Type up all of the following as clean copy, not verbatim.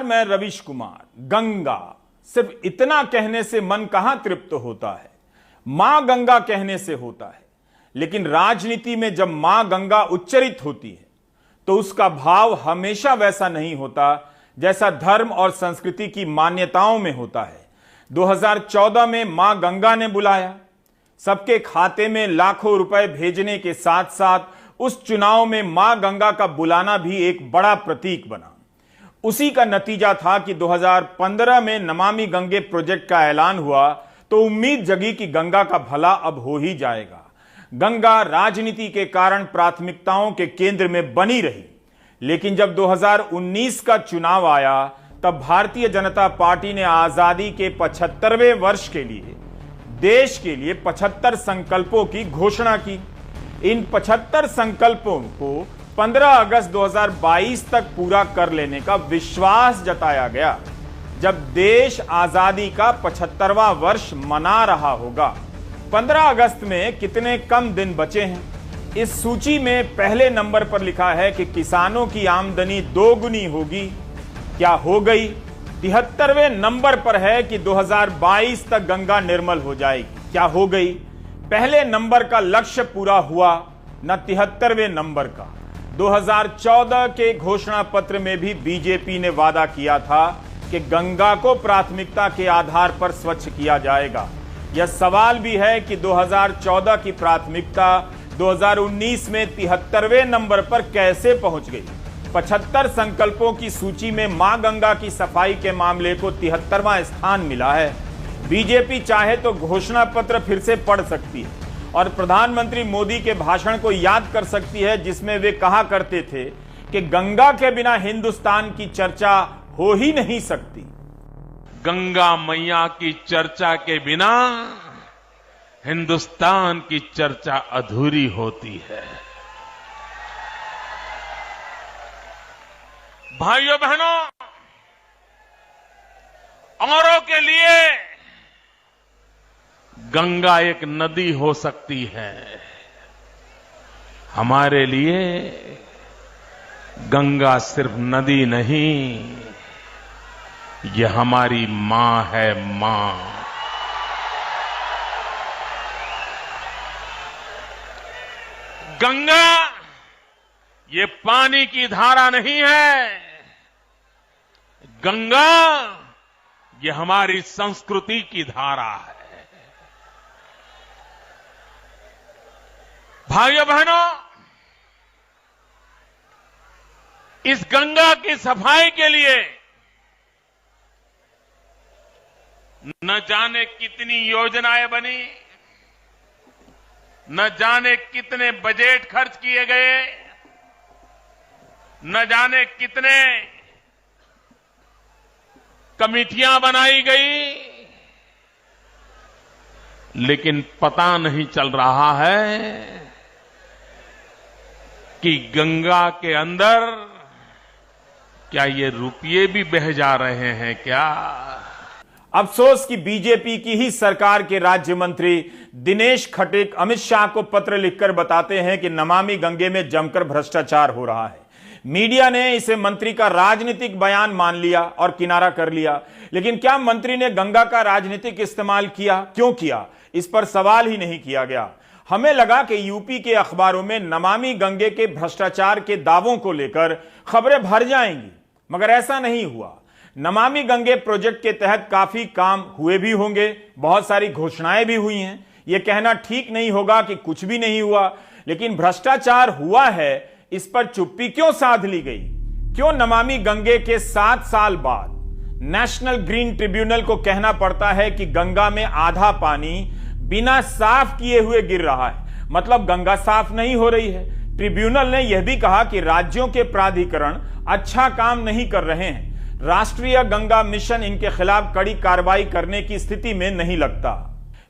मैं रवीश कुमार। गंगा सिर्फ इतना कहने से मन कहां तृप्त होता है, मां गंगा कहने से होता है। लेकिन राजनीति में जब मां गंगा उच्चरित होती है तो उसका भाव हमेशा वैसा नहीं होता जैसा धर्म और संस्कृति की मान्यताओं में होता है। 2014 में मां गंगा ने बुलाया, सबके खाते में लाखों रुपए भेजने के साथ साथ उस चुनाव में मां गंगा का बुलाना भी एक बड़ा प्रतीक बना। उसी का नतीजा था कि 2015 में नमामि गंगे प्रोजेक्ट का ऐलान हुआ तो उम्मीद जगी कि गंगा का भला अब हो ही जाएगा। गंगा राजनीति के कारण प्राथमिकताओं के केंद्र में बनी रही, लेकिन जब 2019 का चुनाव आया तब भारतीय जनता पार्टी ने आजादी के 75वें वर्ष के लिए देश के लिए 75 संकल्पों की घोषणा की। इन 75 संकल्पों को 15 अगस्त 2022 तक पूरा कर लेने का विश्वास जताया गया, जब देश आजादी का 75वां वर्ष मना रहा होगा। 15 अगस्त में कितने कम दिन बचे हैं। इस सूची में पहले नंबर पर लिखा है कि किसानों की आमदनी दोगुनी होगी। क्या हो गई? 73वें नंबर पर है कि 2022 तक गंगा निर्मल हो जाएगी। क्या हो गई? पहले नंबर का लक्ष्य पूरा हुआ, न 73वें नंबर का। 2014 के घोषणा पत्र में भी बीजेपी ने वादा किया था कि गंगा को प्राथमिकता के आधार पर स्वच्छ किया जाएगा। यह सवाल भी है कि 2014 की प्राथमिकता 2019 में 73वें नंबर पर कैसे पहुंच गई। 75 संकल्पों की सूची में मां गंगा की सफाई के मामले को 73वां स्थान मिला है। बीजेपी चाहे तो घोषणा पत्र फिर से पढ़ सकती है और प्रधानमंत्री मोदी के भाषण को याद कर सकती है, जिसमें वे कहा करते थे कि गंगा के बिना हिंदुस्तान की चर्चा हो ही नहीं सकती। गंगा मैया की चर्चा के बिना हिंदुस्तान की चर्चा अधूरी होती है। भाइयों बहनों, औरों के लिए गंगा एक नदी हो सकती है, हमारे लिए गंगा सिर्फ नदी नहीं, ये हमारी मां है, मां। गंगा ये पानी की धारा नहीं है, गंगा ये हमारी संस्कृति की धारा है। भाइयों बहनों, इस गंगा की सफाई के लिए न जाने कितनी योजनाएं बनी, न जाने कितने बजट खर्च किए गए, न जाने कितने कमिटियां बनाई गई, लेकिन पता नहीं चल रहा है कि गंगा के अंदर क्या ये रुपये भी बह जा रहे हैं क्या? अफसोस कि बीजेपी की ही सरकार के राज्य मंत्री दिनेश खटीक अमित शाह को पत्र लिखकर बताते हैं कि नमामि गंगे में जमकर भ्रष्टाचार हो रहा है। मीडिया ने इसे मंत्री का राजनीतिक बयान मान लिया और किनारा कर लिया, लेकिन क्या मंत्री ने गंगा का राजनीतिक इस्तेमाल किया? क्यों किया? इस पर सवाल ही नहीं किया गया। हमें लगा कि यूपी के अखबारों में नमामि गंगे के भ्रष्टाचार के दावों को लेकर खबरें भर जाएंगी, मगर ऐसा नहीं हुआ। नमामि गंगे प्रोजेक्ट के तहत काफी काम हुए भी होंगे, बहुत सारी घोषणाएं भी हुई हैं। यह कहना ठीक नहीं होगा कि कुछ भी नहीं हुआ, लेकिन भ्रष्टाचार हुआ है, इस पर चुप्पी क्यों साध ली गई? क्यों नमामि गंगे के 7 साल बाद नेशनल ग्रीन ट्रिब्यूनल को कहना पड़ता है कि गंगा में आधा पानी बिना साफ किए हुए गिर रहा है, मतलब गंगा साफ नहीं हो रही है। ट्रिब्यूनल ने यह भी कहा कि राज्यों के प्राधिकरण अच्छा काम नहीं कर रहे हैं, राष्ट्रीय गंगा मिशन इनके खिलाफ कड़ी कार्रवाई करने की स्थिति में नहीं लगता।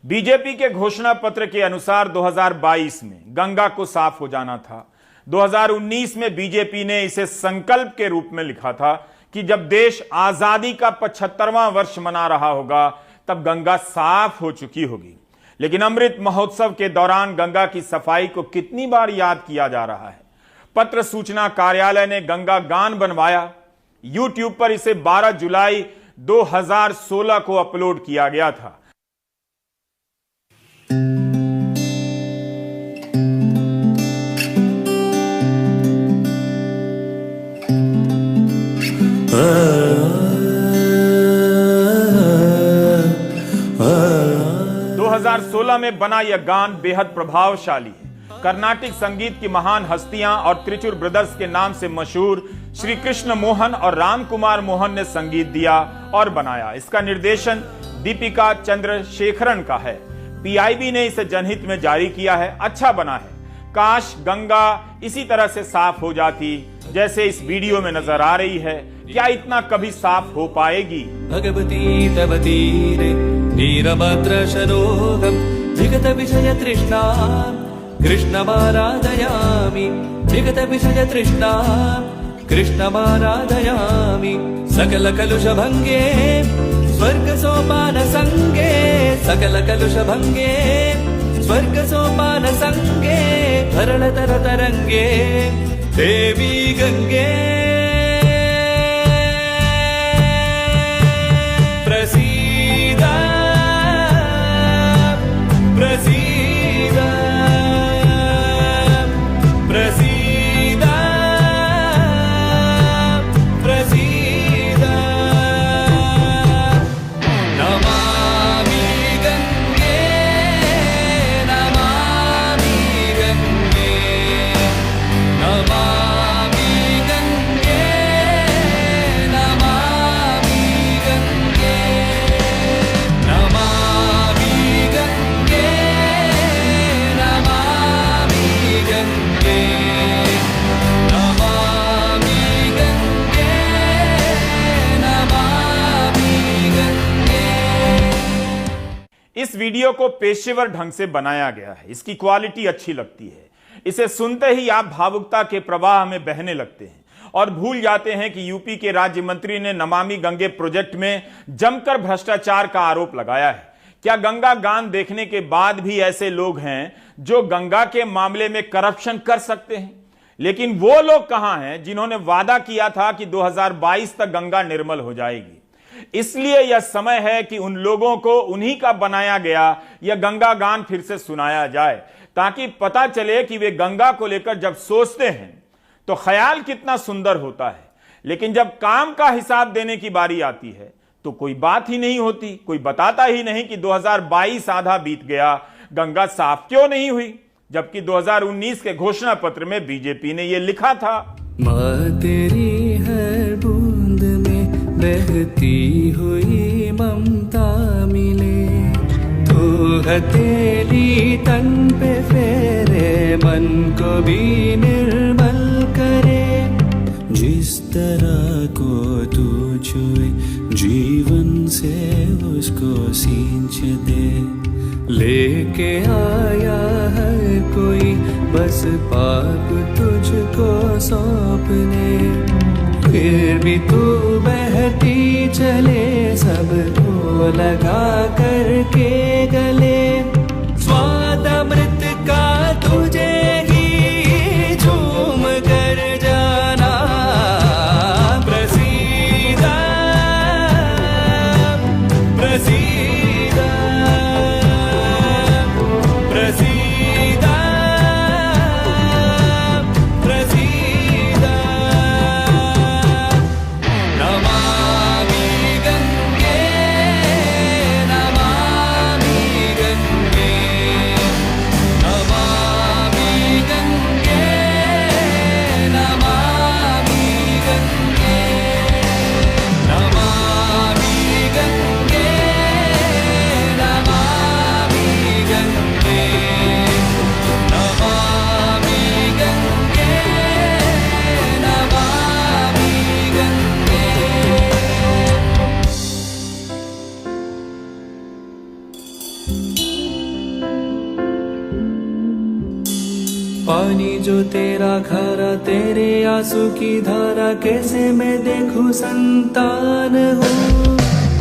बीजेपी के घोषणा पत्र के अनुसार 2022 में गंगा को साफ हो जाना था। 2019 में बीजेपी ने इसे संकल्प के रूप में लिखा था कि जब देश आजादी का 75वां वर्ष मना रहा होगा तब गंगा साफ हो चुकी होगी। लेकिन अमृत महोत्सव के दौरान गंगा की सफाई को कितनी बार याद किया जा रहा है। पत्र सूचना कार्यालय ने गंगा गान बनवाया, YouTube पर इसे 12 जुलाई 2016 को अपलोड किया गया था। में बना यह गान बेहद प्रभावशाली है। कर्नाटिक संगीत की महान हस्तियां और त्रिचुर ब्रदर्स के नाम से मशहूर श्री कृष्ण मोहन और राम कुमार मोहन ने संगीत दिया और बनाया। इसका निर्देशन दीपिका चंद्रशेखरन का है। पीआईबी ने इसे जनहित में जारी किया है। अच्छा बना है। काश गंगा इसी तरह से साफ हो जाती जैसे इस वीडियो में नजर आ रही है। क्या इतना कभी साफ हो पाएगी? भगवती तव तीरे वीरभद्र शरोगम विगत विषय तृष्णा कृष्णमाराधयामि विगत विषय तृष्णा कृष्णमाराधयामि सकल कलुष भंगे स्वर्ग सोपान संगे सकल कलुष भंगे स्वर्ग सोपान संगे धरण तर तरंगे देवी गंगे प्रसीदा प्रसीदा प्रसीदा प्रसीदा नमामि गंगे नमामि गंगे नमामि गंगे नमामि गंगे नमामि गंगे नमामि गंगे नमामि गंगे नमामि गंगे। इस वीडियो को पेशेवर ढंग से बनाया गया है। इसकी क्वालिटी अच्छी लगती है। इसे सुनते ही आप भावुकता के प्रवाह में बहने लगते हैं और भूल जाते हैं कि यूपी के राज्य मंत्री ने नमामि गंगे प्रोजेक्ट में जमकर भ्रष्टाचार का आरोप लगाया है। क्या गंगा गान देखने के बाद भी ऐसे लोग हैं जो गंगा के मामले में करप्शन कर सकते हैं? लेकिन वो लोग कहां हैं जिन्होंने वादा किया था कि 2022 तक गंगा निर्मल हो जाएगी? इसलिए यह समय है कि उन लोगों को उन्हीं का बनाया गया यह गंगा गान फिर से सुनाया जाए, ताकि पता चले कि वे गंगा को लेकर जब सोचते हैं तो ख्याल कितना सुंदर होता है, लेकिन जब काम का हिसाब देने की बारी आती है तो कोई बात ही नहीं होती। कोई बताता ही नहीं कि 2022 आधा बीत गया, गंगा साफ क्यों नहीं हुई, जबकि 2019 के घोषणा पत्र में बीजेपी ने यह लिखा था। माँ तेरी हर बूंद में बहती हुई ममता मिले, तू हथेली तन पे फेरे मन को भी निर्मल करे, जिस तरह को तू छुए जीवन से उसको सींच दे, लेके आया हर कोई बस पाप तुझको सौंपने, फिर भी तू बहती चले सबको लगा करके गले, स्वाद अमृत का तुझे ही झूम कर जाना, प्रसीदा प्रसीदा प्रसीदा प्रसीदा नमामि गंगे नमामि गंगे नमामि गंगे नमामि गंगे नमामि गंगे नमामि गंगे नमामि गंगे नमामि गंगे। पानी जो तेरा खारा तेरे आंसू की धारा, कैसे मैं देखूं संतान हूँ,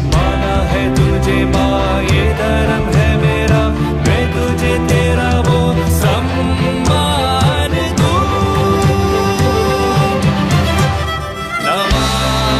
माना है तुझे माँ ये धर्म है मेरा, मैं तुझे तेरा वो सम्मान दूँ। नमामि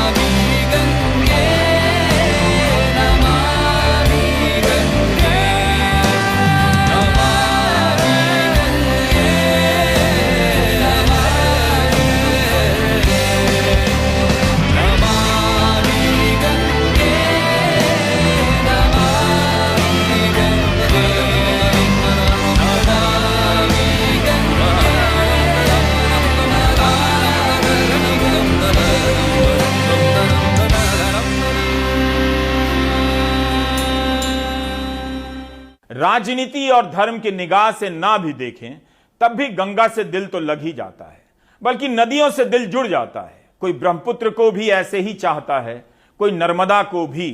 राजनीति और धर्म की निगाह से ना भी देखें तब भी गंगा से दिल तो लग ही जाता है, बल्कि नदियों से दिल जुड़ जाता है। कोई ब्रह्मपुत्र को भी ऐसे ही चाहता है, कोई नर्मदा को भी।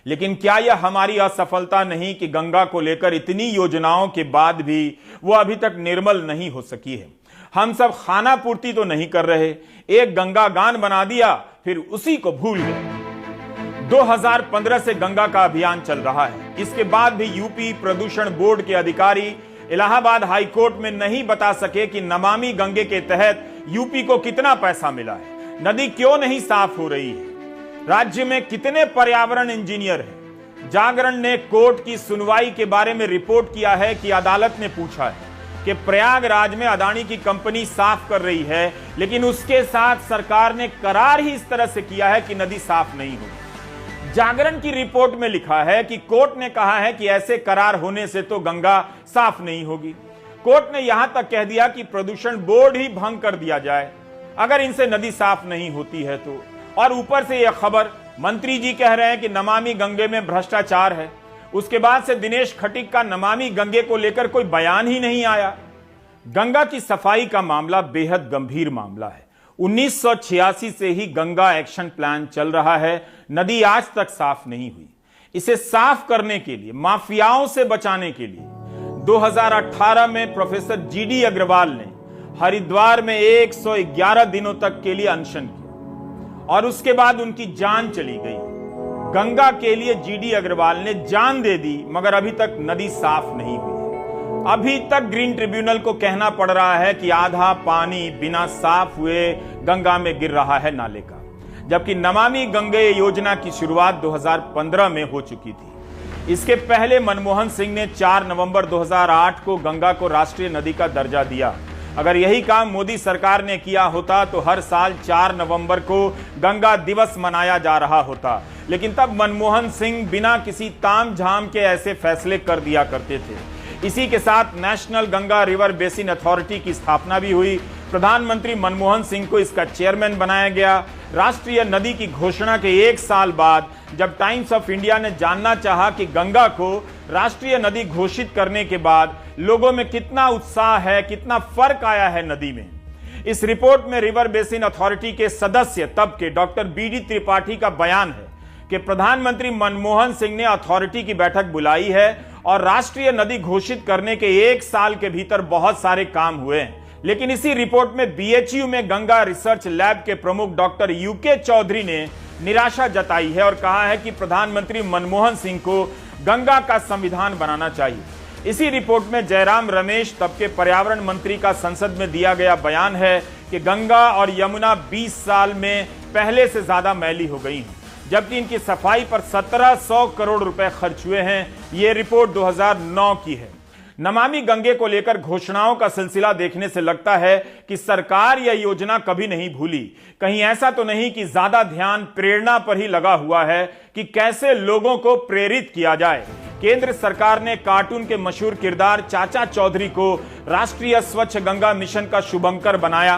लेकिन क्या यह हमारी असफलता नहीं कि गंगा को लेकर इतनी योजनाओं के बाद भी वो अभी तक निर्मल नहीं हो सकी है? हम सब खाना पूर्ति तो नहीं कर रहे, एक गंगा गान बना दिया फिर उसी को भूल गए। 2015 से गंगा का अभियान चल रहा है, इसके बाद भी यूपी प्रदूषण बोर्ड के अधिकारी इलाहाबाद हाई कोर्ट में नहीं बता सके कि नमामि गंगे के तहत यूपी को कितना पैसा मिला है, नदी क्यों नहीं साफ हो रही है, राज्य में कितने पर्यावरण इंजीनियर हैं। जागरण ने कोर्ट की सुनवाई के बारे में रिपोर्ट किया है कि अदालत ने पूछा है कि प्रयागराज में अदानी की कंपनी साफ कर रही है, लेकिन उसके साथ सरकार ने करार ही इस तरह से किया है कि नदी साफ नहीं होगी। जागरण की रिपोर्ट में लिखा है कि कोर्ट ने कहा है कि ऐसे करार होने से तो गंगा साफ नहीं होगी। कोर्ट ने यहां तक कह दिया कि प्रदूषण बोर्ड ही भंग कर दिया जाए अगर इनसे नदी साफ नहीं होती है तो। और ऊपर से यह खबर मंत्री जी कह रहे हैं कि नमामि गंगे में भ्रष्टाचार है। उसके बाद से दिनेश खटीक का नमामि गंगे को लेकर कोई बयान ही नहीं आया। गंगा की सफाई का मामला बेहद गंभीर मामला है। 1986 से ही गंगा एक्शन प्लान चल रहा है, नदी आज तक साफ नहीं हुई। इसे साफ करने के लिए, माफियाओं से बचाने के लिए 2018 में प्रोफेसर जीडी अग्रवाल ने हरिद्वार में 111 दिनों तक के लिए अनशन किया और उसके बाद उनकी जान चली गई। गंगा के लिए जीडी अग्रवाल ने जान दे दी, मगर अभी तक नदी साफ नहीं हुई। अभी तक ग्रीन ट्रिब्यूनल को कहना पड़ रहा है कि आधा पानी बिना साफ हुए गंगा में गिर रहा है नाले का, जबकि नमामि गंगे योजना की शुरुआत 2015 में हो चुकी थी। इसके पहले मनमोहन सिंह ने 4 नवंबर 2008 को गंगा को राष्ट्रीय नदी का दर्जा दिया। अगर यही काम मोदी सरकार ने किया होता तो हर साल 4 नवंबर को गंगा दिवस मनाया जा रहा होता, लेकिन तब मनमोहन सिंह बिना किसी तामझाम के ऐसे फैसले कर दिया करते थे। इसी के साथ national Ganga river basin authority की स्थापना भी हुई। प्रधानमंत्री मनमोहन सिंह को इसका चेयरमैन बनाया गया। राष्ट्रीय नदी की घोषणा के 1 साल बाद जब टाइम्स ऑफ इंडिया ने जानना चाहा कि गंगा को राष्ट्रीय नदी घोषित करने के बाद लोगों में कितना उत्साह है, कितना फर्क आया है नदी में, इस रिपोर्ट में रिवर बेसिन अथॉरिटी के सदस्य तब के डॉक्टर बीडी त्रिपाठी का बयान है कि प्रधानमंत्री मनमोहन सिंह ने अथॉरिटी की बैठक बुलाई है और राष्ट्रीय नदी घोषित करने के 1 साल के भीतर बहुत सारे काम हुए हैं। लेकिन इसी रिपोर्ट में बीएचयू में गंगा रिसर्च लैब के प्रमुख डॉक्टर यूके चौधरी ने निराशा जताई है और कहा है कि प्रधानमंत्री मनमोहन सिंह को गंगा का संविधान बनाना चाहिए। इसी रिपोर्ट में जयराम रमेश तब के पर्यावरण मंत्री का संसद में दिया गया बयान है कि गंगा और यमुना 20 साल में पहले से ज्यादा मैली हो गई हैं, जबकि इनकी सफाई पर 1700 करोड़ रुपए खर्च हुए हैं। यह रिपोर्ट 2009 की है। नमामि गंगे को लेकर घोषणाओं का सिलसिला देखने से लगता है कि सरकार यह योजना कभी नहीं भूली। कहीं ऐसा तो नहीं कि ज्यादा ध्यान प्रेरणा पर ही लगा हुआ है कि कैसे लोगों को प्रेरित किया जाए। केंद्र सरकार ने कार्टून के मशहूर किरदार चाचा चौधरी को राष्ट्रीय स्वच्छ गंगा मिशन का शुभंकर बनाया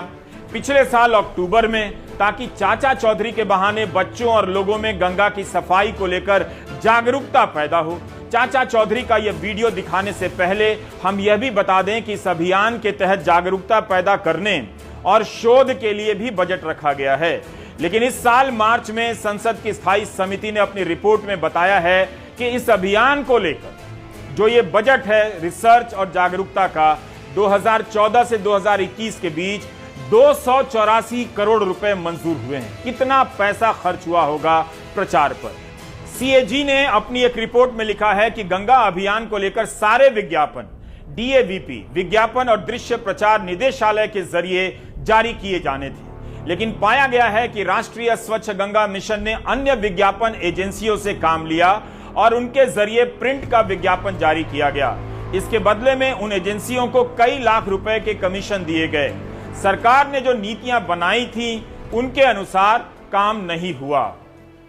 पिछले साल अक्टूबर में, ताकि चाचा चौधरी के बहाने बच्चों और लोगों में गंगा की सफाई को लेकर जागरूकता पैदा हो। चाचा चौधरी का यह वीडियो दिखाने से पहले हम यह भी बता दें कि इस अभियान के तहत जागरूकता पैदा करने और शोध के लिए भी बजट रखा गया है। लेकिन इस साल मार्च में संसद की स्थायी समिति ने अपनी रिपोर्ट में बताया है कि इस अभियान को लेकर जो ये बजट है रिसर्च और जागरूकता का 2014 से 2021 के बीच 284 करोड़ रुपए मंजूर हुए हैं। कितना पैसा खर्च हुआ होगा प्रचार पर। सीएजी ने अपनी एक रिपोर्ट में लिखा है कि गंगा अभियान को लेकर सारे विज्ञापन डीएवीपी विज्ञापन और दृश्य प्रचार निदेशालय के जरिए जारी किए जाने थे, लेकिन पाया गया है कि राष्ट्रीय स्वच्छ गंगा मिशन ने अन्य विज्ञापन एजेंसियों से काम लिया और उनके जरिए प्रिंट का विज्ञापन जारी किया गया। इसके बदले में उन एजेंसियों को कई लाख रुपए के कमीशन दिए गए। सरकार ने जो नीतियां बनाई थी उनके अनुसार काम नहीं हुआ।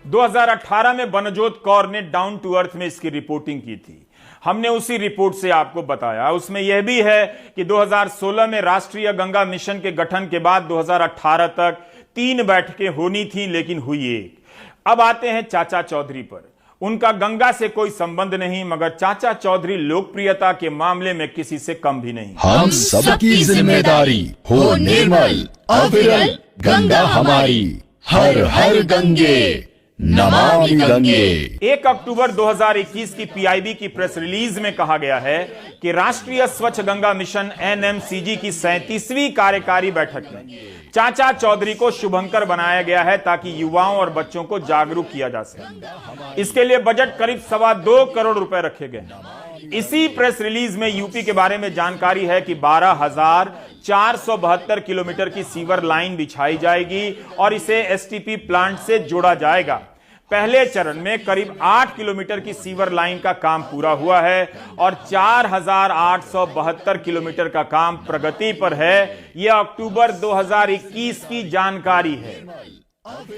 2018 में बनजोत कौर ने डाउन टू अर्थ में इसकी रिपोर्टिंग की थी। हमने उसी रिपोर्ट से आपको बताया। उसमें यह भी है कि 2016 में राष्ट्रीय गंगा मिशन के गठन के बाद 2018 तक 3 बैठकें होनी थी, लेकिन हुई 1। अब आते हैं चाचा चौधरी पर। उनका गंगा से कोई संबंध नहीं, मगर चाचा चौधरी लोकप्रियता के मामले में किसी से कम भी नहीं। हम सबकी जिम्मेदारी हो निर्मल अविरल गंगा हमारी, हर हर गंगे नमामि गंगे। 1 अक्टूबर 2021 की पीआईबी की प्रेस रिलीज में कहा गया है कि राष्ट्रीय स्वच्छ गंगा मिशन एनएमसीजी की 37वीं कार्यकारी बैठक में चाचा चौधरी को शुभंकर बनाया गया है ताकि युवाओं और बच्चों को जागरूक किया जा सके। इसके लिए बजट करीब 2.25 करोड़ रुपए रखे गए। इसी प्रेस रिलीज में यूपी के बारे में जानकारी है कि 12,472 किलोमीटर की सीवर लाइन बिछाई जाएगी और इसे एसटीपी प्लांट से जोड़ा जाएगा। पहले चरण में करीब 8 किलोमीटर की सीवर लाइन का काम पूरा हुआ है और 4,872 किलोमीटर का काम प्रगति पर है। यह अक्टूबर 2021 की जानकारी है।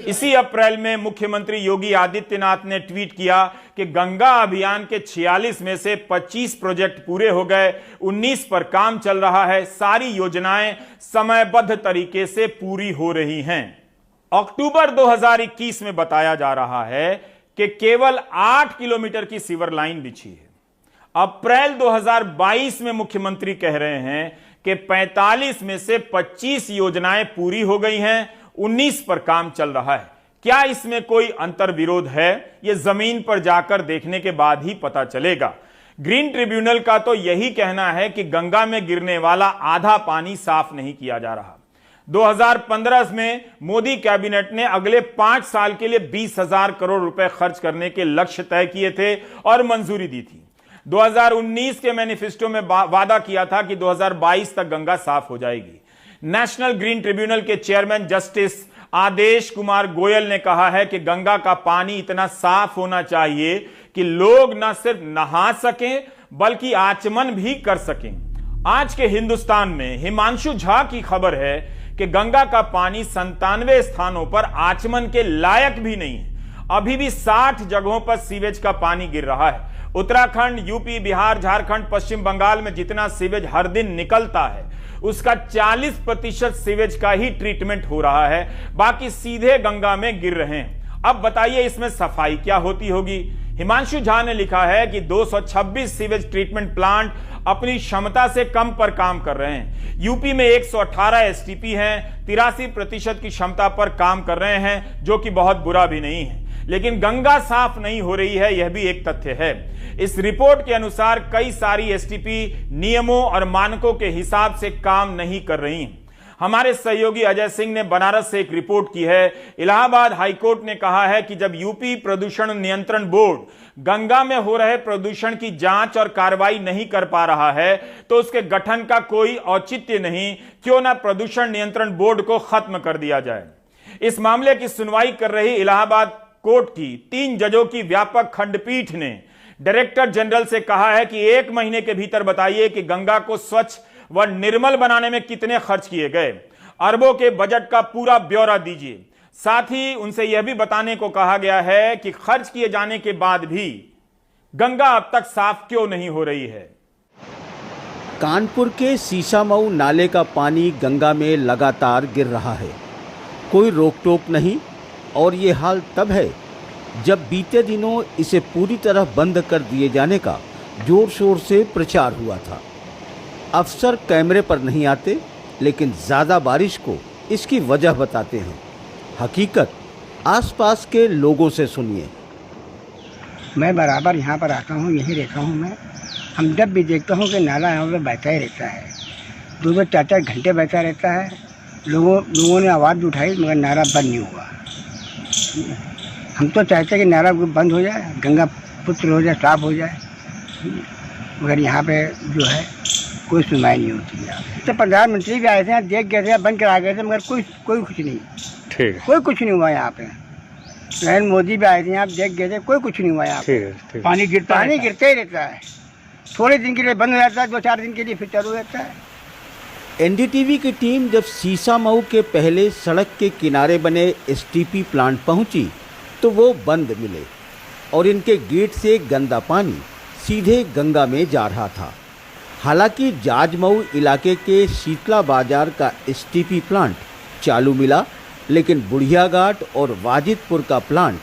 इसी अप्रैल में मुख्यमंत्री योगी आदित्यनाथ ने ट्वीट किया कि गंगा अभियान के 46 में से 25 प्रोजेक्ट पूरे हो गए, 19 पर काम चल रहा है। सारी योजनाएं समयबद्ध तरीके से पूरी हो रही हैं। अक्टूबर 2021 में बताया जा रहा है कि केवल 8 किलोमीटर की सीवर लाइन बिछी है। अप्रैल 2022 में मुख्यमंत्री कह रहे हैं कि 45 में से 25 योजनाएं पूरी हो गई हैं, 19 पर काम चल रहा है। क्या इसमें कोई अंतर विरोध है? यह जमीन पर जाकर देखने के बाद ही पता चलेगा। ग्रीन ट्रिब्यूनल का तो यही कहना है कि गंगा में गिरने वाला आधा पानी साफ नहीं किया जा रहा। 2015 में मोदी कैबिनेट ने अगले 5 साल के लिए 20,000 करोड़ रुपए खर्च करने के लक्ष्य तय किए थे और मंजूरी दी थी। 2019 के मैनिफेस्टो में वादा किया था कि 2022 तक गंगा साफ हो जाएगी। नेशनल ग्रीन ट्रिब्यूनल के चेयरमैन जस्टिस आदेश कुमार गोयल ने कहा है कि गंगा का पानी इतना साफ होना चाहिए कि लोग न सिर्फ नहा सकें बल्कि आचमन भी कर सकें। आज के हिंदुस्तान में हिमांशु झा की खबर है कि गंगा का पानी 97 स्थानों पर आचमन के लायक भी नहीं है। अभी भी 60 जगहों पर सीवेज का पानी गिर रहा है। उत्तराखंड, यूपी, बिहार, झारखंड, पश्चिम बंगाल में जितना सीवेज हर दिन निकलता है उसका 40% सीवेज का ही ट्रीटमेंट हो रहा है, बाकी सीधे गंगा में गिर रहे हैं। अब बताइए इसमें सफाई क्या होती होगी? हिमांशु झा ने लिखा है कि 226 सीवेज ट्रीटमेंट प्लांट अपनी क्षमता से कम पर काम कर रहे हैं। यूपी में 118 एसटीपी हैं, 83% की क्षमता पर काम कर रहे हैं, जो कि बहुत बुरा भी नहीं है। लेकिन गंगा साफ नहीं हो रही है, यह भी एक तथ्य है। इस रिपोर्ट के अनुसार कई सारी एसटीपी नियमों और मानकों के हिसाब से काम नहीं कर रही। हमारे सहयोगी अजय सिंह ने बनारस से एक रिपोर्ट की है। इलाहाबाद हाईकोर्ट ने कहा है कि जब यूपी प्रदूषण नियंत्रण बोर्ड गंगा में हो रहे प्रदूषण की जांच और कार्रवाई नहीं कर पा रहा है तो उसके गठन का कोई औचित्य नहीं। क्यों ना प्रदूषण नियंत्रण बोर्ड को खत्म कर दिया जाए। इस मामले की सुनवाई कर रही इलाहाबाद कोर्ट की 3 जजों की व्यापक खंडपीठ ने डायरेक्टर जनरल से कहा है कि 1 महीने के भीतर बताइए कि गंगा को स्वच्छ व निर्मल बनाने में कितने खर्च किए गए। अरबों के बजट का पूरा ब्यौरा दीजिए। साथ ही उनसे यह भी बताने को कहा गया है कि खर्च किए जाने के बाद भी गंगा अब तक साफ क्यों नहीं हो रही है। कानपुर के सीसामऊ नाले का पानी गंगा में लगातार गिर रहा है, कोई रोक टोक नहीं। और ये हाल तब है जब बीते दिनों इसे पूरी तरह बंद कर दिए जाने का जोर शोर से प्रचार हुआ था। अफसर कैमरे पर नहीं आते, लेकिन ज़्यादा बारिश को इसकी वजह बताते हैं। हकीकत आसपास के लोगों से सुनिए। मैं बराबर यहाँ पर आता हूँ, यहीं रहता हूँ मैं। हम जब भी देखता हूँ कि नाला यहाँ पर बहता ही रहता है, 2-4 घंटे बहता रहता है। लोगों ने आवाज़ उठाई मगर नाला बंद नहीं हुआ। हम तो चाहते हैं कि नाला बंद हो जाए, गंगा पुत्र हो जाए, साफ हो जाए, मगर यहाँ पे जो है कोई सुनवाई नहीं होती है। तो प्रधानमंत्री भी आए थे, देख गए थे, बंद करा गए थे, मगर कोई कुछ नहीं। ठीक, कोई कुछ नहीं हुआ यहाँ पे। नरेंद्र मोदी भी आए थे, यहाँ देख गए थे, कोई कुछ नहीं हुआ यहाँ पे। पानी गिरता ही रहता है। थोड़े दिन के लिए बंद हो जाता है, 2-4 दिन के लिए फिर चालू रहता है। एनडीटीवी की टीम जब सीसामऊ के पहले सड़क के किनारे बने एसटीपी प्लांट पहुंची तो वो बंद मिले और इनके गेट से गंदा पानी सीधे गंगा में जा रहा था। हालांकि जाजमऊ इलाके के शीतला बाजार का एसटीपी प्लांट चालू मिला, लेकिन बुढ़िया घाट और वाजिदपुर का प्लांट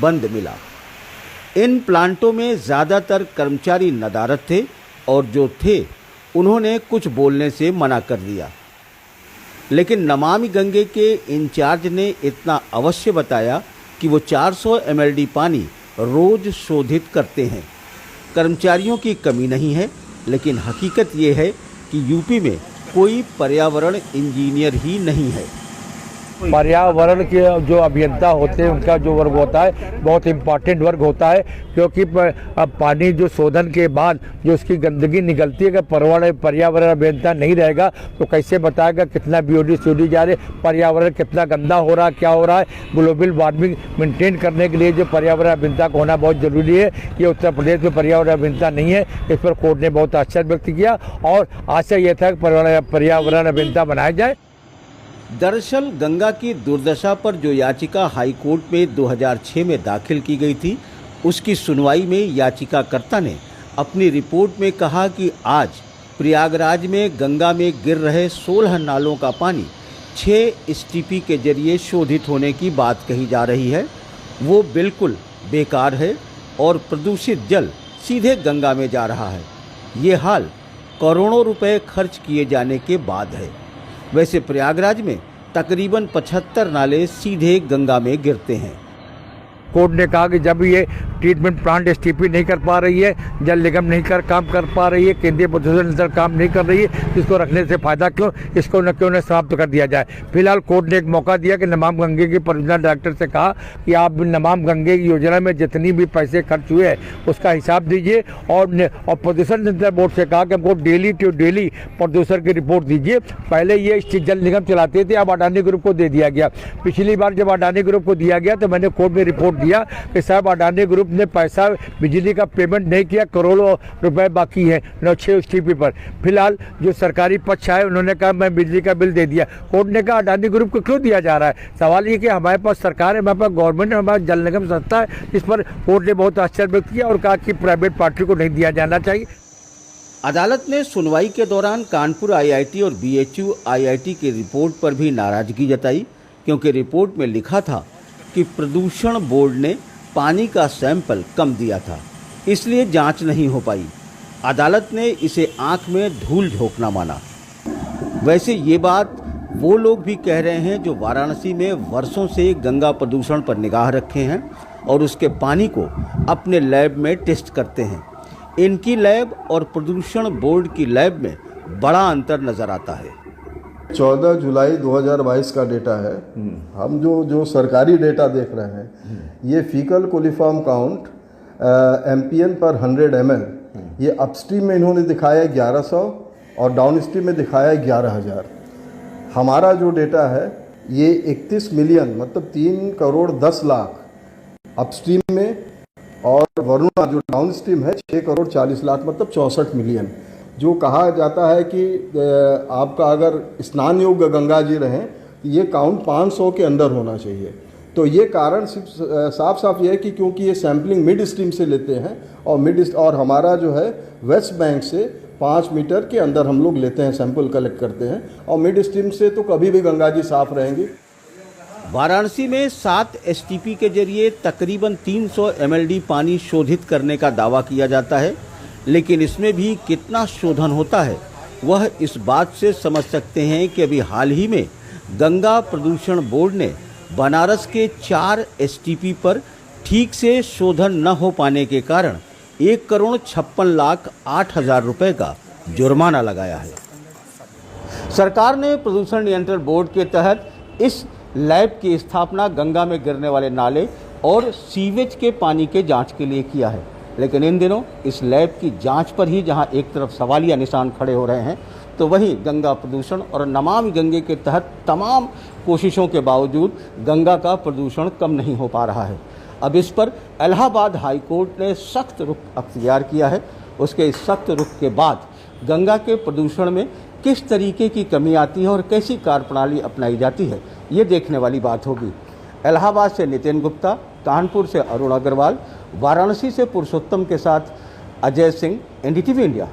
बंद मिला। इन प्लांटों में ज़्यादातर कर्मचारी नदारद थे और जो थे उन्होंने कुछ बोलने से मना कर दिया। लेकिन नमामि गंगे के इंचार्ज ने इतना अवश्य बताया कि वो 400 mld पानी रोज शोधित करते हैं। कर्मचारियों की कमी नहीं है, लेकिन हकीकत ये है कि यूपी में कोई पर्यावरण इंजीनियर ही नहीं है। पर्यावरण के जो अभियंता होते हैं उनका जो वर्ग होता है बहुत इम्पॉर्टेंट वर्ग होता है, क्योंकि अब पानी जो शोधन के बाद जो उसकी गंदगी निकलती है, अगर पर्यावरण अभियंता नहीं रहेगा तो कैसे बताएगा कितना BOD COD जा रहे, पर्यावरण कितना गंदा हो रहा है, क्या हो रहा है। ग्लोबल वार्मिंग मेंटेन करने के लिए जो पर्यावरण अभियंता का होना बहुत ज़रूरी है। ये उत्तर प्रदेश में पर्यावरण अभियंता नहीं है, इस पर कोर्ट ने बहुत आश्चर्य व्यक्त किया और आशा यह था कि पर्यावरण अभियंता बनाया जाए। दरअसल गंगा की दुर्दशा पर जो याचिका हाई कोर्ट में 2006 में दाखिल की गई थी, उसकी सुनवाई में याचिकाकर्ता ने अपनी रिपोर्ट में कहा कि आज प्रयागराज में गंगा में गिर रहे 16 नालों का पानी 6 STP के जरिए शोधित होने की बात कही जा रही है, वो बिल्कुल बेकार है और प्रदूषित जल सीधे गंगा में जा रहा है। ये हाल करोड़ों रुपए खर्च किए जाने के बाद है। वैसे प्रयागराज में तकरीबन 75 नाले सीधे गंगा में गिरते हैं। कोर्ट ने कहा कि जब ये ट्रीटमेंट प्लांट STP नहीं कर पा रही है, जल निगम नहीं काम कर पा रही है, केंद्रीय प्रदूषण नियंत्रण काम नहीं कर रही है, इसको रखने से फायदा क्यों, इसको न क्यों न समाप्त कर दिया जाए। फिलहाल कोर्ट ने एक मौका दिया कि नमामि गंगे की परियोजना डायरेक्टर से कहा कि आप नमामि गंगे की योजना में जितनी भी पैसे खर्च हुए हैं उसका हिसाब दीजिए और प्रदूषण नियंत्रण बोर्ड से कहा कि हमको डेली टू डेली प्रदूषण की रिपोर्ट दीजिए। पहले ये जल निगम चलाते थे, अब अडानी ग्रुप को दे दिया गया। पिछली बार जब अडानी ग्रुप को दिया गया तो मैंने कोर्ट में रिपोर्ट दिया कि साहब अडानी ग्रुप ने पैसा बिजली का पेमेंट नहीं किया, करोड़ों रुपए बाकी है 6 STP पर। फिलहाल जो सरकारी पक्ष है उन्होंने कहा मैं बिजली का बिल दे दिया। कोर्ट ने कहा अडानी ग्रुप को क्यों दिया जा रहा है। सवाल ये कि हमारे पास सरकार है, हमारे पास गवर्नमेंट है, हमारे पास जल निगम संस्था है। इस पर कोर्ट ने बहुत आश्चर्य व्यक्त किया और कहा कि प्राइवेट पार्टी को नहीं दिया जाना चाहिए। अदालत ने सुनवाई के दौरान कानपुर IIT और BHU IIT की रिपोर्ट पर भी नाराजगी जताई, क्योंकि रिपोर्ट में लिखा था कि प्रदूषण बोर्ड ने पानी का सैंपल कम दिया था, इसलिए जांच नहीं हो पाई। अदालत ने इसे आंख में धूल झोंकना माना। वैसे ये बात वो लोग भी कह रहे हैं जो वाराणसी में वर्षों से गंगा प्रदूषण पर निगाह रखे हैं और उसके पानी को अपने लैब में टेस्ट करते हैं। इनकी लैब और प्रदूषण बोर्ड की लैब में बड़ा अंतर नजर आता है। 14 जुलाई 2022 का डेटा है। हम जो सरकारी डेटा देख रहे हैं, ये फीकल कोलिफॉर्म काउंट MPN पर 100 ml, ये अपस्ट्रीम में इन्होंने दिखाया 1100 और डाउन स्ट्रीम में दिखाया 11,000। हमारा जो डेटा है ये 31 मिलियन मतलब 3 करोड़ 10 लाख अपस्ट्रीम में, और वरुणा जो डाउन स्ट्रीम है 6 करोड़ 40 लाख मतलब 64 मिलियन। जो कहा जाता है कि आपका अगर स्नान योग्य गंगा जी रहें तो ये काउंट 500 के अंदर होना चाहिए। तो ये कारण सिर्फ साफ साफ ये है कि क्योंकि ये सैम्पलिंग मिड स्ट्रीम से लेते हैं और हमारा जो है वेस्ट बैंक से 5 मीटर के अंदर हम लोग लेते हैं, सैंपल कलेक्ट करते हैं, और मिड स्ट्रीम से तो कभी भी गंगा जी साफ रहेंगी। वाराणसी में 7 STP के जरिए तकरीबन 300 mld पानी शोधित करने का दावा किया जाता है, लेकिन इसमें भी कितना शोधन होता है वह इस बात से समझ सकते हैं कि अभी हाल ही में गंगा प्रदूषण बोर्ड ने बनारस के 4 STP पर ठीक से शोधन न हो पाने के कारण 1,56,08,000 रुपए का जुर्माना लगाया है। सरकार ने प्रदूषण नियंत्रण बोर्ड के तहत इस लैब की स्थापना गंगा में गिरने वाले नाले और सीवेज के पानी के जांच के लिए किया है, लेकिन इन दिनों इस लैब की जांच पर ही जहां एक तरफ सवालिया निशान खड़े हो रहे हैं, तो वहीं गंगा प्रदूषण और नमामि गंगे के तहत तमाम कोशिशों के बावजूद गंगा का प्रदूषण कम नहीं हो पा रहा है। अब इस पर इलाहाबाद हाई कोर्ट ने सख्त रुख अख्तियार किया है। उसके इस सख्त रुख के बाद गंगा के प्रदूषण में किस तरीके की कमी आती है और कैसी कार्यप्रणाली अपनाई जाती है, ये देखने वाली बात होगी। इलाहाबाद से नितिन गुप्ता, कानपुर से अरुण अग्रवाल, वाराणसी से पुरुषोत्तम के साथ अजय सिंह, NDTV इंडिया।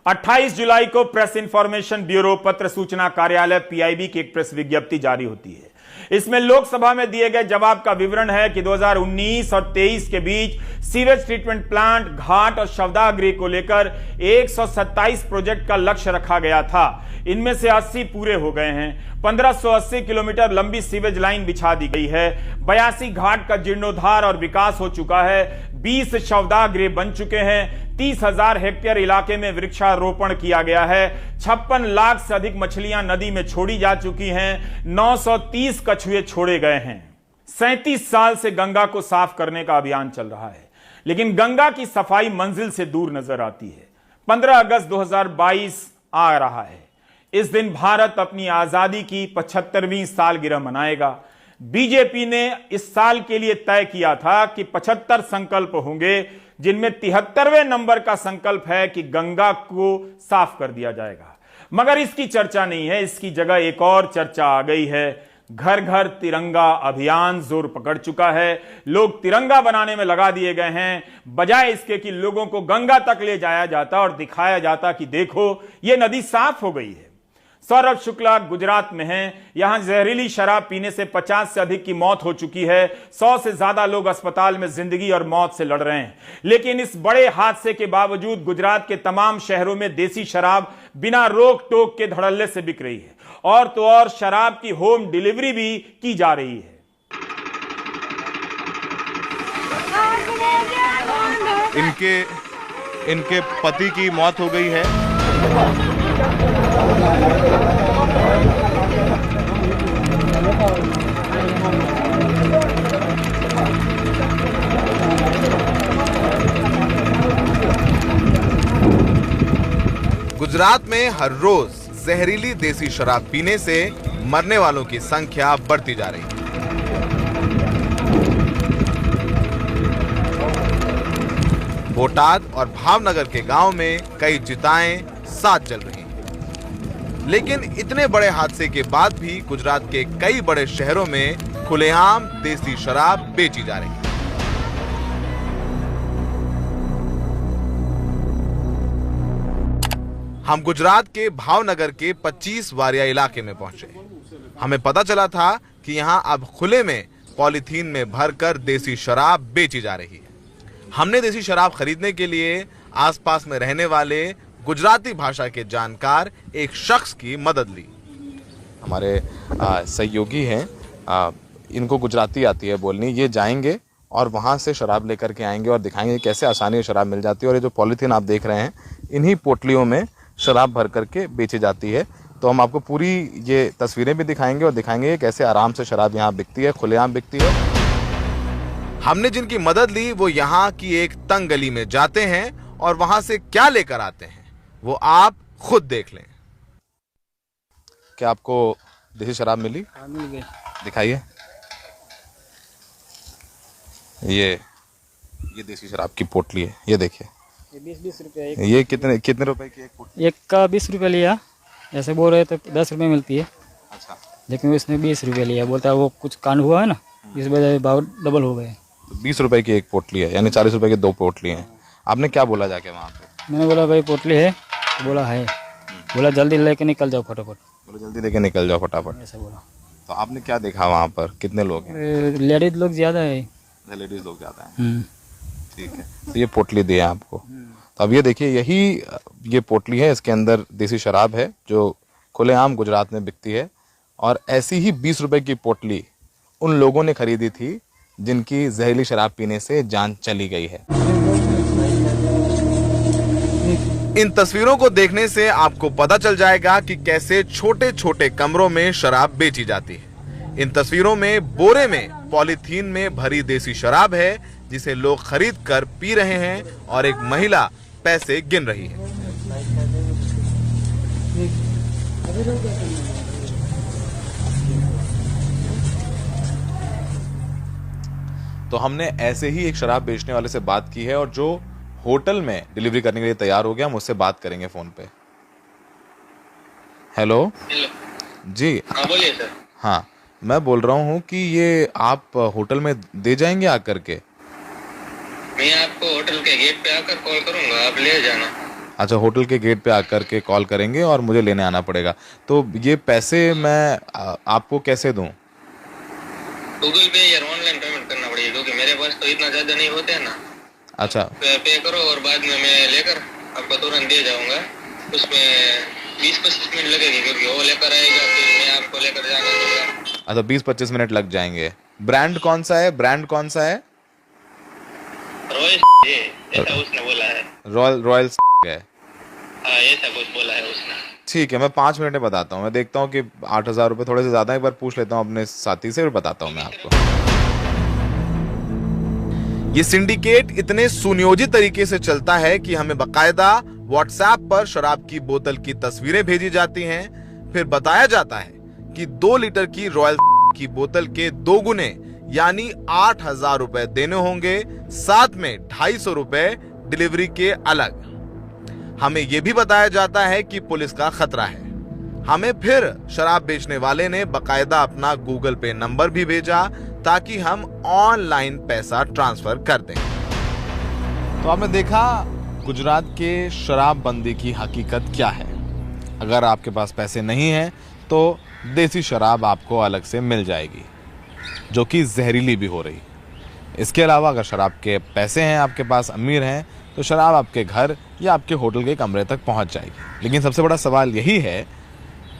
28 जुलाई को प्रेस इंफॉर्मेशन ब्यूरो पत्र सूचना कार्यालय PIB की एक प्रेस विज्ञप्ति जारी होती है। इसमें लोकसभा में दिए गए जवाब का विवरण है कि 2019 और 23 के बीच सीवेज ट्रीटमेंट प्लांट, घाट और शवदाह गृह को लेकर 127 प्रोजेक्ट का लक्ष्य रखा गया था। इनमें से 80 पूरे हो गए हैं। 1580 किलोमीटर लंबी सीवेज लाइन बिछा दी गई है। 82 घाट का जीर्णोद्धार और विकास हो चुका है। 20 शवदाह गृह बन चुके हैं। 30,000 हेक्टेयर इलाके में वृक्षारोपण किया गया है। 56 लाख से अधिक मछलियां नदी में छोड़ी जा चुकी हैं। 930 कछुए छोड़े गए हैं। 37 साल से गंगा को साफ करने का अभियान चल रहा है, लेकिन गंगा की सफाई मंजिल से दूर नजर आती है। 15 अगस्त 2022 आ रहा है। इस दिन भारत अपनी आजादी की 75वीं सालगिरह मनाएगा। बीजेपी ने इस साल के लिए तय किया था कि 75 संकल्प होंगे, जिनमें 73वें नंबर का संकल्प है कि गंगा को साफ कर दिया जाएगा। मगर इसकी चर्चा नहीं है, इसकी जगह एक और चर्चा आ गई है। घर घर तिरंगा अभियान जोर पकड़ चुका है। लोग तिरंगा बनाने में लगा दिए गए हैं, बजाय इसके कि लोगों को गंगा तक ले जाया जाता और दिखाया जाता कि देखो ये नदी साफ हो गई है। सौरभ शुक्ला गुजरात में हैं। यहां जहरीली शराब पीने से 50 से अधिक की मौत हो चुकी है। 100 से ज्यादा लोग अस्पताल में जिंदगी और मौत से लड़ रहे हैं। लेकिन इस बड़े हादसे के बावजूद गुजरात के तमाम शहरों में देसी शराब बिना रोक टोक के धड़ल्ले से बिक रही है। और तो और शराब की होम डिलीवरी भी की जा रही है। इनके पति की मौत हो गई है। गुजरात में हर रोज जहरीली देसी शराब पीने से मरने वालों की संख्या बढ़ती जा रही है। बोटाद और भावनगर के गांव में कई चिताएं साथ जल रही हैं। लेकिन इतने बड़े हादसे के बाद भी गुजरात के कई बड़े शहरों में खुलेआम देसी शराब बेची जा रही है। हम गुजरात के भावनगर के 25 वारिया इलाके में पहुंचे। हमें पता चला था कि यहां अब खुले में पॉलीथीन में भरकर देसी शराब बेची जा रही है। हमने देसी शराब खरीदने के लिए आसपास में रहने वाले गुजराती भाषा के जानकार एक शख्स की मदद ली। हमारे सहयोगी हैं, इनको गुजराती आती है बोलनी। ये जाएंगे और वहाँ से शराब लेकर के आएंगे और दिखाएंगे कैसे आसानी से शराब मिल जाती है। और ये जो पॉलीथीन आप देख रहे हैं, इन्हीं पोटलियों में शराब भर करके बेची जाती है। तो हम आपको पूरी ये तस्वीरें भी दिखाएंगे और दिखाएंगे कैसे आराम से शराब यहाँ बिकती है, खुलेआम बिकती है। हमने जिनकी मदद ली वो यहाँ की एक तंग गली में जाते हैं और वहाँ से क्या लेकर आते हैं वो आप खुद देख लें। क्या आपको देसी शराब मिली? मिल गई। दिखाइए। ये देसी शराब की पोटली है, ये देखिए। ये 20-20 रुपये। ये कितने रुपए की एक पोटली? एक का 20 रुपये लिया, ऐसे बोल रहे थे 10 रुपये मिलती है। अच्छा। लेकिन उसने 20 रुपये लिया, बोलता है वो कुछ कांड हुआ है ना, इस वजह से भाव डबल हो गए। 20 रुपए की एक पोटली है, यानी 40 रुपए की 2 पोटली हैं। आपने क्या बोला जाके वहाँ पे? मैंने बोला भाई पोटली है, तो बोला है। बोला जल्दी लेके निकल जाओ फटाफट। बोला जल्दी लेके निकल जाओ फटाफट, ऐसा बोला। तो आपने क्या देखा वहाँ पर? कितने लोग हैं? लेडीज लोग ज़्यादा है। लेडीज लोग ज़्यादा हैं। ठीक है, तो ये पोटली दी है आपको। तो अब ये देखिए, ये पोटली है, इसके अंदर देसी शराब है जो खुलेआम गुजरात में बिकती है। और ऐसी ही 20 रुपए की पोटली उन लोगों ने खरीदी थी जिनकी जहरीली शराब पीने से जान चली गई है। इन तस्वीरों को देखने से आपको पता चल जाएगा कि कैसे छोटे छोटे कमरों में शराब बेची जाती है। इन तस्वीरों में बोरे में पॉलीथीन में भरी देसी शराब है जिसे लोग खरीद कर पी रहे हैं और एक महिला पैसे गिन रही है। तो हमने ऐसे ही एक शराब बेचने वाले से बात की है और जो होटल में डिलीवरी करने के लिए तैयार हो गया, हम उससे बात करेंगे फोन पे। हेलो जी। हाँ बोलिए सर। हाँ, मैं बोल रहा हूँ कि ये आप होटल में दे जाएंगे आकर के? मैं आपको होटल के गेट पे आकर कॉल करूंगा, आप ले जाना। अच्छा, होटल के गेट पे आकर के कॉल करेंगे और मुझे लेने आना पड़ेगा। तो ये पैसे मैं आपको कैसे दूं? गूगल पे या ऑनलाइन पेमेंट करना पड़ेगा, क्योंकि मेरे पास तो इतना ज्यादा नहीं होते हैं ना। अच्छा, पे करो और बाद में मैं लेकर आपको तुरंत दे जाऊंगा। उसमें 20-25 मिनट लगेगी, क्योंकि वो लेकर आएगा फिर मैं आपको लेकर जाना दूंगा। अच्छा 20-25 मिनट लग जाएंगे। ब्रांड कौन सा है? रॉयल ऐसा उसने बोला है। रॉयल है। हाँ ऐसा कुछ बोला है उसने। ठीक है, मैं 5 मिनट में बताता हूँ। मैं देखता हूँ कि 8,000 रुपये थोड़े से ज़्यादा, एक बार पूछ लेता हूँ अपने साथी से और बताता हूँ मैं आपको। ये सिंडिकेट इतने सुनियोजित तरीके से चलता है कि हमें बकायदा व्हाट्सएप पर शराब की बोतल की तस्वीरें भेजी जाती हैं। फिर बताया जाता है कि 2 लीटर की रॉयल की बोतल के 2 गुने यानी 8,000 रुपए देने होंगे, साथ में 250 रुपए डिलीवरी के अलग। हमें यह भी बताया जाता है कि पुलिस का खतरा है। हमें फिर शराब बेचने वाले ने बकायदा अपना गूगल पे नंबर भी भेजा ताकि हम ऑनलाइन पैसा ट्रांसफर कर दें। तो आपने देखा गुजरात के शराबबंदी की हकीकत क्या है। अगर आपके पास पैसे नहीं हैं तो देसी शराब आपको अलग से मिल जाएगी, जो कि जहरीली भी हो रही। इसके अलावा अगर शराब के पैसे हैं, आपके पास अमीर हैं, तो शराब आपके घर या आपके होटल के कमरे तक पहुंच जाएगी। लेकिन सबसे बड़ा सवाल यही है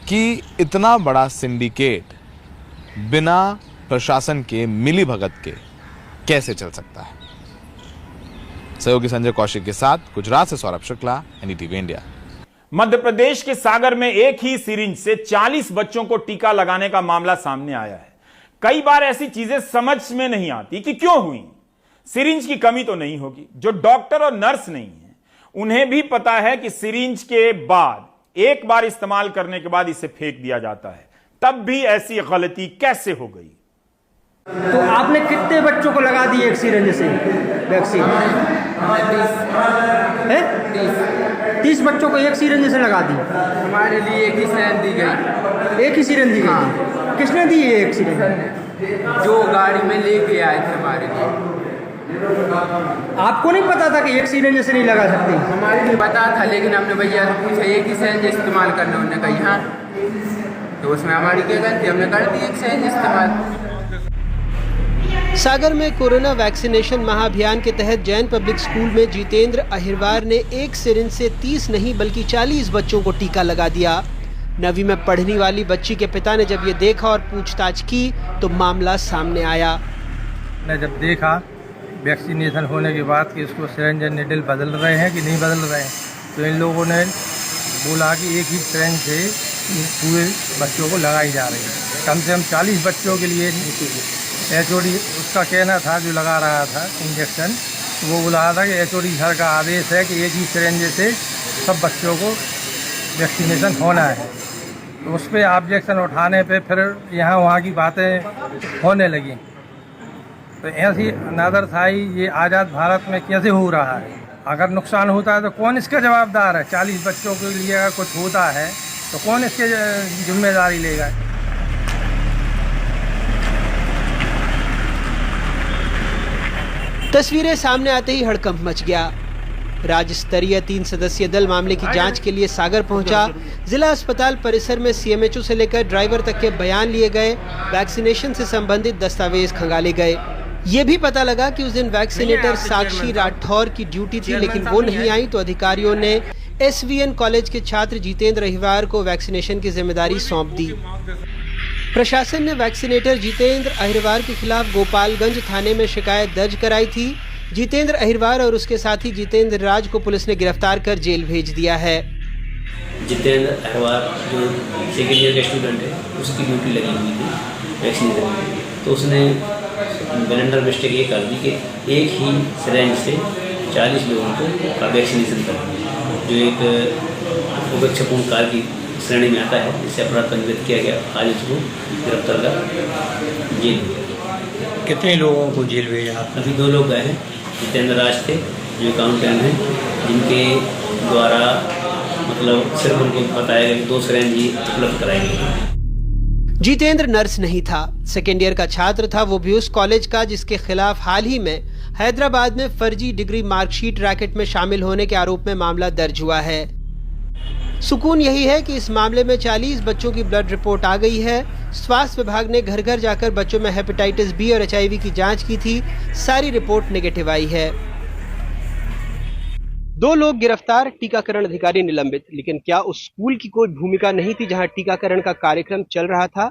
कि इतना बड़ा सिंडिकेट बिना प्रशासन के मिलीभगत के कैसे चल सकता है। सहयोगी संजय कौशिक के साथ गुजरात से सौरभ शुक्ला, एनडीटीवी इंडिया। मध्य प्रदेश के सागर में एक ही सिरिंज से 40 बच्चों को टीका लगाने का मामला सामने आया है। कई बार ऐसी चीजें समझ में नहीं आती कि क्यों हुई। सिरिंज की कमी तो नहीं होगी। जो डॉक्टर और नर्स नहीं है उन्हें भी पता है कि सिरिंज के बाद एक बार इस्तेमाल करने के बाद इसे फेंक दिया जाता है, तब भी ऐसी गलती कैसे हो गई। तो आपने कितने बच्चों को लगा दी एक सिरिंज से वैक्सीन? 30 बच्चों को एक सिरिंज से लगा दी। हमारे लिए एक ही सिरिंज दी गई। एक ही सिरिंज दी गई? हाँ। किसने दी है एक सिरिंज? जो गाड़ी में लेके आए थे हमारे लिए। आपको नहीं पता था कि एक सिरिंज से नहीं लगा सकते? हमारे लिए पता था, लेकिन हमने भैया से पूछा एक ही सिरिंज इस्तेमाल करना, उन्होंने कहा हाँ। तो उसमें हमारी क्या गलती, हमने कर दी एक सिरिंज इस्तेमाल। सागर में कोरोना वैक्सीनेशन महाअभियान के तहत जैन पब्लिक स्कूल में जितेंद्र अहिरवार ने एक सिरिंज से 30 नहीं बल्कि 40 बच्चों को टीका लगा दिया। 9वीं में पढ़ने वाली बच्ची के पिता ने जब ये देखा और पूछताछ की तो मामला सामने आया। मैं जब देखा वैक्सीनेशन होने के बाद कि इसको सिरिंज निडल बदल रहे हैं कि नहीं बदल रहे हैं, तो इन लोगों ने बोला कि एक ही सिरिंज से पूरे बच्चों को लगाई जा रही है। कम से कम 40 बच्चों के लिए एचओडी उसका कहना था, जो लगा रहा था इंजेक्शन, वो बोला था कि एचओडी सर का आदेश है कि एक ही सिरिंज से सब बच्चों को वैक्सीनेशन होना है। तो उस पर ऑब्जेक्शन उठाने पे फिर यहाँ वहाँ की बातें होने लगी। तो ऐसी नादरसाई ये आज़ाद भारत में कैसे हो रहा है? अगर नुकसान होता है तो कौन इसका जवाबदार है? 40 बच्चों के लिए अगर कुछ होता है तो कौन इसकी जिम्मेदारी लेगा? तस्वीरें सामने आते ही हड़कंप मच गया। राज्य स्तरीय 3 सदस्यीय दल मामले की जांच के लिए सागर पहुंचा। जिला अस्पताल परिसर में सीएमएचओ से लेकर ड्राइवर तक के बयान लिए गए। वैक्सीनेशन से संबंधित दस्तावेज खंगाले गए। ये भी पता लगा कि उस दिन वैक्सीनेटर साक्षी राठौर की ड्यूटी थी, लेकिन वो नहीं आई, तो अधिकारियों ने एसवीएन कॉलेज के छात्र जितेंद्र अहिरवार को वैक्सीनेशन की जिम्मेदारी सौंप दी। प्रशासन ने वैक्सीनेटर जितेंद्र अहिरवार के खिलाफ गोपालगंज थाने में शिकायत दर्ज कराई थी। जितेंद्र अहिरवार और उसके साथी जितेंद्र राज को पुलिस ने गिरफ्तार कर जेल भेज दिया है। जितेंद्र अहिरवार जो सेकेंड ईयर का स्टूडेंट है, उसकी ड्यूटी लगी हुई थी वैक्सीनेशन, तो उसने ब्लेंडर मिस्टेक ये कर दी कि एक ही सिरिंज से 40 लोगों को वैक्सीनेशन कर दिया, जो एक उपेक्षापूर्ण कार्य की श्रेणी में आता है, जिससे अपराध पंजीकृत किया गया। आज उसको गिरफ्तार कर जेल। कितने लोगों को जेल भेजा? अभी 2 लोग गए हैं। जितेंद्र राज थे जो अकाउंटेंट हैं, जिनके द्वारा मतलब सिर्फ उनको बताया गया कि 2 सिरिंज ही उपलब्ध कराई गई। जितेंद्र नर्स नहीं था, सेकेंड ईयर का छात्र था, वो भी उस कॉलेज का जिसके खिलाफ हाल ही में हैदराबाद में फर्जी डिग्री मार्कशीट रैकेट में शामिल होने के आरोप में मामला दर्ज हुआ है। सुकून यही है कि इस मामले में 40 बच्चों की ब्लड रिपोर्ट आ गई है। स्वास्थ्य विभाग ने घर घर जाकर बच्चों में हेपेटाइटिस बी और HIV की जांच की थी। सारी रिपोर्ट नेगेटिव आई है। 2 लोग गिरफ्तार, टीकाकरण अधिकारी निलंबित। लेकिन क्या उस स्कूल की कोई भूमिका नहीं थी जहां टीकाकरण का कार्यक्रम चल रहा था?